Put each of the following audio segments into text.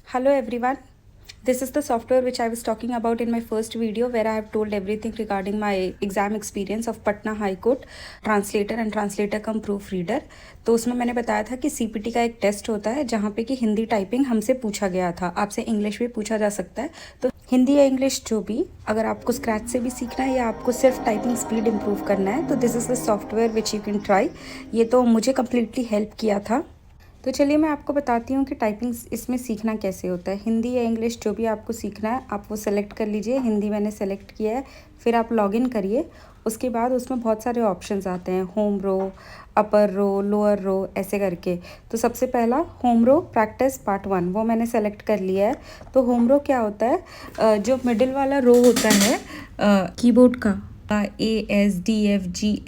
Hello everyone. This is the software which I was talking about in my first video where I have told everything regarding my exam experience of Patna High Court translator and translator come proofreader। तो उसमें मैंने बताया था कि CPT का एक test होता है जहाँ पे कि हिंदी टाइपिंग हमसे पूछा गया था, आपसे इंग्लिश भी पूछा जा सकता है। तो हिंदी या इंग्लिश जो भी, अगर आपको स्क्रैच से भी सीखना है या आपको सिर्फ टाइपिंग स्पीड इम्प्रूव करना है तो this is the software which you can try. ये तो मुझे कम्प्लीटली हेल्प किया था। तो चलिए मैं आपको बताती हूँ कि टाइपिंग इसमें सीखना कैसे होता है। हिंदी या इंग्लिश जो भी आपको सीखना है आप वो सेलेक्ट कर लीजिए। हिंदी मैंने सेलेक्ट किया है। फिर आप लॉगिन करिए। उसके बाद उसमें बहुत सारे ऑप्शंस आते हैं, होम रो, अपर रो, लोअर रो, ऐसे करके। तो सबसे पहला होम रो प्रैक्टिस पार्ट 1 वो मैंने सेलेक्ट कर लिया है। तो होम रो क्या होता है, जो मिडिल वाला रो होता है कीबोर्ड का, ASDFGHJKL,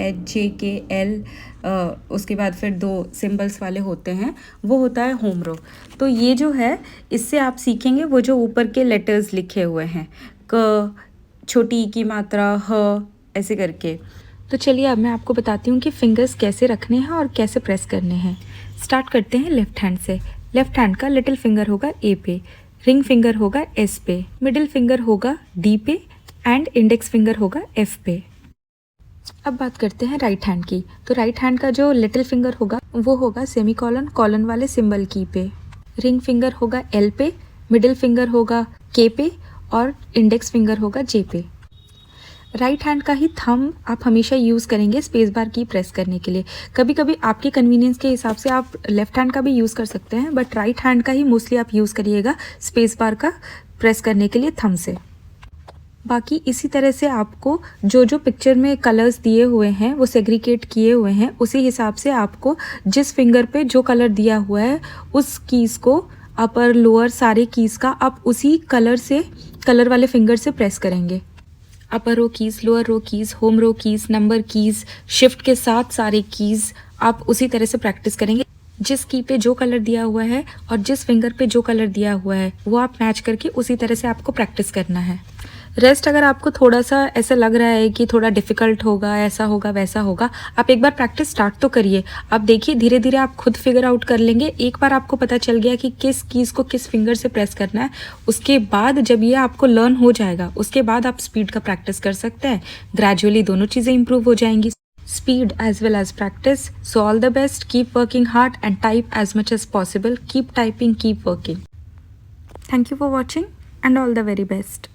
उसके बाद फिर 2 सिंबल्स वाले होते हैं, वो होता है होम रो। तो ये जो है इससे आप सीखेंगे वो जो ऊपर के लेटर्स लिखे हुए हैं, क, छोटी ई की मात्रा, ह, ऐसे करके। तो चलिए अब मैं आपको बताती हूँ कि फिंगर्स कैसे रखने हैं और कैसे प्रेस करने हैं। स्टार्ट करते हैं लेफ्ट हैंड से। लेफ्ट हैंड का लिटिल फिंगर होगा ए पे, रिंग फिंगर होगा एस पे, मिडिल फिंगर होगा डी पे एंड इंडेक्स फिंगर होगा एफ पे। अब बात करते हैं राइट हैंड की। तो राइट हैंड का जो लिटिल फिंगर होगा वो होगा सेमीकोलन कॉलन वाले सिंबल की पे, रिंग फिंगर होगा एल पे, मिडिल फिंगर होगा के पे और इंडेक्स फिंगर होगा जे पे। राइट हैंड का ही थंब आप हमेशा यूज़ करेंगे स्पेस बार की प्रेस करने के लिए। कभी कभी आपके कन्वीनियंस के हिसाब से आप लेफ्ट हैंड का भी यूज़ कर सकते हैं, बट राइट हैंड का ही मोस्टली आप यूज़ करिएगा स्पेस बार का प्रेस करने के लिए थंब से। बाकी इसी तरह से आपको जो जो पिक्चर में कलर्स दिए हुए हैं वो सेग्रीगेट किए हुए हैं, उसी हिसाब से आपको जिस फिंगर पे जो कलर दिया हुआ है उस कीज़ को, अपर लोअर सारे कीज़ का आप उसी कलर वाले फिंगर से प्रेस करेंगे। अपर रो कीज़, लोअर रो कीज़, होम रो कीज़, नंबर कीज़, शिफ्ट के साथ सारे कीज़ आप उसी तरह से प्रैक्टिस करेंगे। जिस की पे जो कलर दिया हुआ है और जिस फिंगर पे जो कलर दिया हुआ है वो आप मैच करके उसी तरह से आपको प्रैक्टिस करना है। रेस्ट अगर आपको थोड़ा सा ऐसा लग रहा है कि थोड़ा डिफ़िकल्ट होगा, ऐसा होगा वैसा होगा, आप एक बार प्रैक्टिस स्टार्ट तो करिए। आप देखिए धीरे धीरे आप खुद फिगर आउट कर लेंगे। एक बार आपको पता चल गया कि किस कीज़ को किस फिंगर से प्रेस करना है, उसके बाद जब ये आपको लर्न हो जाएगा उसके बाद आप स्पीड का प्रैक्टिस कर सकते हैं। ग्रेजुअली दोनों चीज़ें इंप्रूव हो जाएंगी, speed as well as practice. So all the best, keep working hard and type as much as possible. Keep typing, keep working. Thank you for watching and all the very best.